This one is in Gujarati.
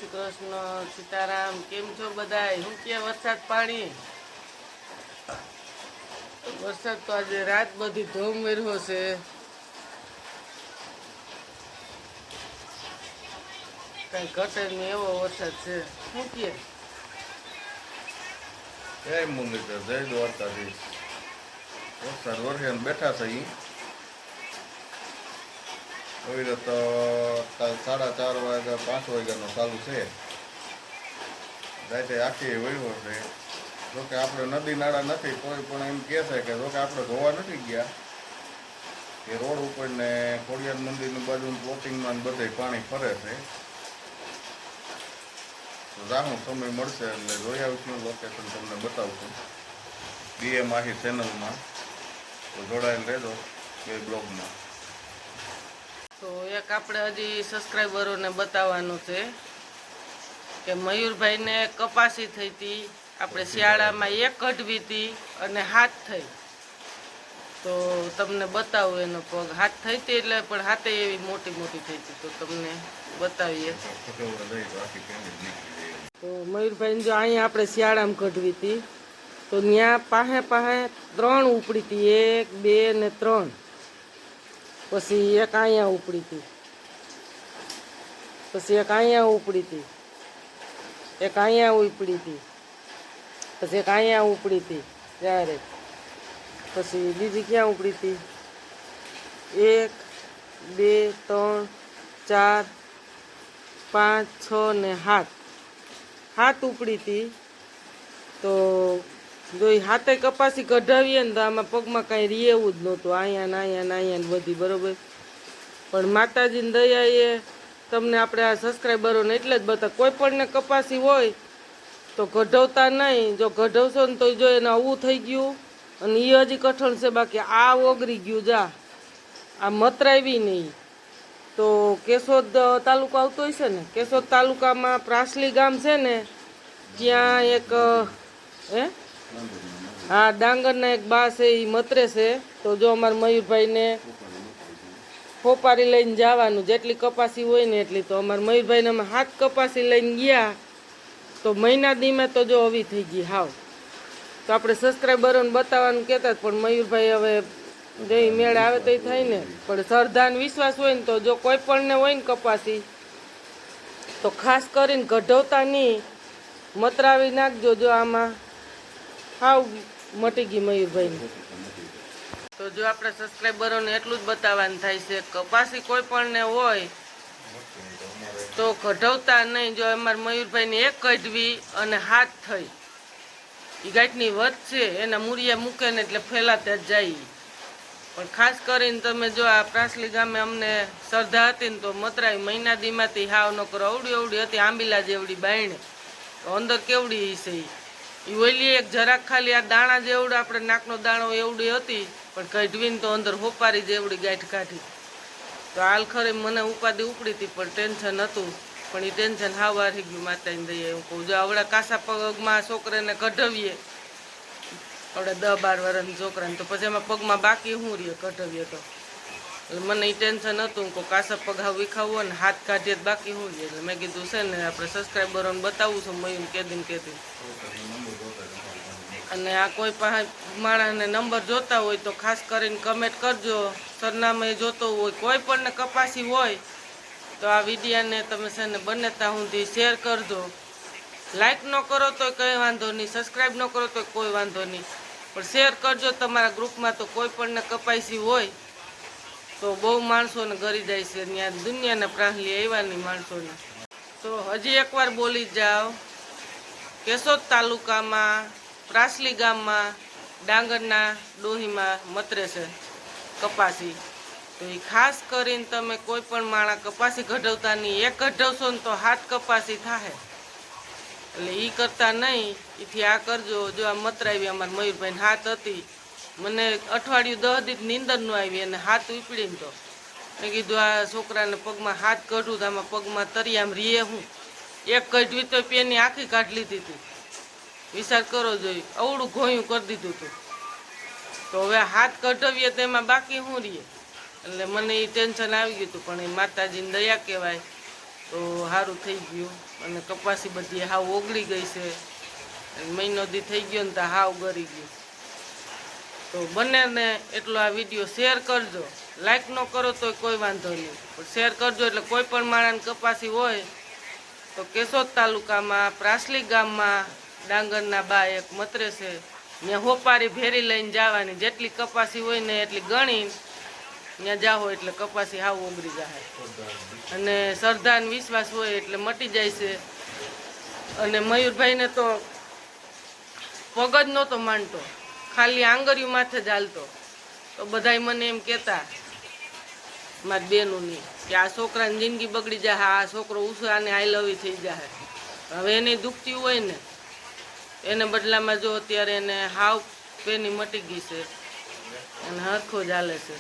શ્રી કૃષ્ણ, સીતારામ। કેમ છો બધાય? હું કે વરસાદ પાણી? વરસાદ તો આજે રાત બધી ધોમ વેર્યો છે। કઈ ઘટે નહીં એવો વરસાદ છે। શું કે જય મુરલીધર, જય દ્વારકાધીશ। વરસાદ વરસે બેઠા છે હવે તો કાલ 4:30 વાગ્યા 5 વાગ્યાનો ચાલુ છે। રાતે આખી વળ્યો છે। જોકે આપણે નદી નાળા નથી તોય પણ એમ કહે છે કે જોકે આપણે ધોવા નથી ગયા કે રોડ ઉપર ને ખોડિયાર મંદિરની બાજુ પ્લોટિંગમાં બધે પાણી ફરે છે। તો રાહું સમય મળશે એટલે જોઈ આવીશું, લોકેશન તમને બતાવશું બીએમ આહી ચેનલમાં। તો જોડાયેલ રહેજો બે બ્લોગમાં। તો એક આપણે હજી સબસ્ક્રાઈબરોને બતાવવાનું છે કે મયુરભાઈને કપાસી થઈ હતી, આપણે શિયાળામાં એક કઢવી હતી અને હાથ થઈ। તો તમને બતાવું એનો પગ હાથ થઈ હતી એટલે પણ હાથે એવી મોટી મોટી થઈ હતી, તો તમને બતાવીએ। તો મયુરભાઈને જો અહીંયા આપણે શિયાળામાં કઢવી હતી તો ત્યાં પાહે 3 ઉપડી હતી, 1 2 ને 3। પછી એક અહીંયા ઉપડી હતી, પછી એક અહીંયા ઉપડી હતી, એક અહીંયા ઉપડી હતી, પછી એક અહીંયા ઉપડી હતી ત્યારે, પછી બીજી ક્યાં ઉપડી હતી? 1 2 3 4 5 6 ને 7 ઉપડી હતી। તો જો એ હાથે કપાસી કઢાવીએ ને તો આમાં પગમાં કાંઈ રે એવું જ નહોતું, અહીંયા ને અહીંયા ને અહીંયા ને બધી બરાબર। પણ માતાજીની દયાએ તમને આપણે આ સબસ્ક્રાઈબરોને એટલે જ બતા, કોઈ પણને કપાસી હોય તો કઢાવતા નહીં। જો કઢાવશો ને તો જો એને આવું થઈ ગયું અને એ હજી કઠણ છે, બાકી આ ઓગરી ગયું જા, આ મતરાવી નહીં। તો કેશોદ તાલુકો આવતો હોય છે ને, કેશોદ તાલુકામાં પ્રાસલી ગામ છે ને, ત્યાં એક હા ડાંગરના એક બા છે એ મતરે છે। તો જો અમારા મયુરભાઈને ફોપારી લઈને જવાનું, જેટલી કપાસી હોય ને એટલી। તો અમારા મયુરભાઈને અમે 7 કપાસી લઈને ગયા તો મહિના દીમાં તો જો આવી થઈ ગઈ હાવ। તો આપણે સબસ્ક્રાઈબરોને બતાવવાનું કહેતા પણ મયુરભાઈ હવે જે મેળ આવે તો થાય ને, પણ શ્રદ્ધાન વિશ્વાસ હોય ને તો જો કોઈ પણને હોય ને કપાસી તો ખાસ કરીને કઢાવતા નહીં, મતરાવી નાખજો। જો આમાં હાવ મટી ગઈ મયુરભાઈને। તો જો આપણે સબસ્ક્રાઈબરોને એટલું જ બતાવવાનું થાય છે, કપાસી કોઈ પણને હોય તો કઢાવતા નહીં। જો અમારા મયુરભાઈને એક કઢવી અને હાથ થઈ, એ ગાંઠની વધ છે એના મૂળિયા મૂકે ને એટલે ફેલાતા જ જાય। પણ ખાસ કરીને તમે જો આ પ્રાસલી ગામે અમને શ્રદ્ધા હતી ને તો મતરાવી મહિના દીમાંથી હાવ ન કરો, અવડી અવડી હતી આંબીલા જેવડી બાયણે, તો અંદર કેવડી છે એ ઓલી એક જરાક ખાલી આ દાણા જેવડું આપણે નાકનો દાણો એવડી હતી, પણ કઢવીને તો અંદર હોપારી જેવડી ગાંઠ કાઢી। તો હાલ ખરે મને ઉપાધિ ઉપડી હતી પણ ટેન્શન હતું, પણ એ ટેન્શન હાવ વારી ગયું માતાની દઈએ। હું કહું જો આવડા કાસા પગમાં છોકરાને કઢાવીએ, આવડે 10-12 વર્ષના છોકરાને, તો પછી એમાં પગમાં બાકી શું રહીએ કઢાવીએ તો, એટલે મને એ ટેન્શન હતું। હું કાસા પગ હાવ વિખાવો ને હાથ કાઢીએ તો બાકી શું રહીએ, એટલે મેં કીધું છે ને આપણે સબસ્ક્રાઈબરોને બતાવું છું મયુર કેદી અને આ કોઈ પાસે માણસને નંબર જોતા હોય તો ખાસ કરીને કમેન્ટ કરજો, સરનામે જોતો હોય કોઈ પણને કપાસી હોય તો આ વિડીયાને તમે છે ને બને ત્યાં સુધી શેર કરજો। લાઈક ન કરો તો કંઈ વાંધો નહીં, સબસ્ક્રાઈબ ન કરો તો કોઈ વાંધો નહીં, પણ શેર કરજો તમારા ગ્રુપમાં। તો કોઈ પણને કપાસી હોય તો બહુ માણસોને ગરી જાય છે, ત્યાં દુનિયાના પ્રાહલી આવ્યાની માણસોને। તો હજી એકવાર બોલી જાઓ, કેશોદ તાલુકામાં પ્રાસલી ગામમાં ડાંગરના ડોહીમાં મતરે છે કપાસી। તો એ ખાસ કરીને તમે કોઈ પણ માણસ કપાસી કઢાવતા નહીં, એક કઢાવશો ને તો 7 કપાસી થાય, એટલે એ કરતા નહીં, એથી આ કરજો। જો આ મતરાવી અમારા મયુરભાઈને હાથ હતી, મને અઠવાડિયું 10 દી નીંદર ન આવી અને હાથ ઉપડીને તો મેં કીધું આ છોકરાને પગમાં હાથ કાઢું તો આમાં પગમાં તરિયામાં રીએ હું, એક કઢવી તો પેની આખી કાઢી લીધી હતી, વિચાર કરો જોઈ અવડું ઘોયું કરી દીધું હતું। તો હવે હાથ કઢાવીએ તો એમાં બાકી શું રહીએ, એટલે મને એ ટેન્શન આવી ગયું હતું। પણ એ માતાજીની દયા કહેવાય તો સારું થઈ ગયું. અને કપાસી બધી હાવ ઓગળી ગઈ છે. મહિનો દી થઈ ગયો ને તો હાવ ગરી ગયું. તો બંનેને એટલો આ વિડીયો શેર કરજો. લાઈક ન કરો તો કોઈ વાંધો નહીં, પણ શેર કરજો એટલે કોઈ પણ માણસ કપાસી હોય તો કેશોદ તાલુકામાં પ્રાસલી ગામમાં ડાંગરના બા એક મતરે છે, ત્યાં હોપારી ભેરી લઈને જવાની. જેટલી કપાસી હોય ને એટલી ગણી ત્યાં જાઓ એટલે કપાસી હાવ ઓગળી જાય. અને શ્રદ્ધાન વિશ્વાસ હોય એટલે મટી જાય છે. અને મયુરભાઈને તો પગ જ નહોતો માનતો, ખાલી આંગળીયું માથે જ હાલતો. તો બધાય મને એમ કહેતા મારી બેનોની કે આ છોકરાની જિંદગી બગડી જાય, આ છોકરો ઉછાને આઈલવી થઈ જાય. હવે એને દુખતી હોય ને એને બદલામાં જો અત્યારે એને હાવ પેની મટી ગઈ છે અને હરખો જ હાલે છે.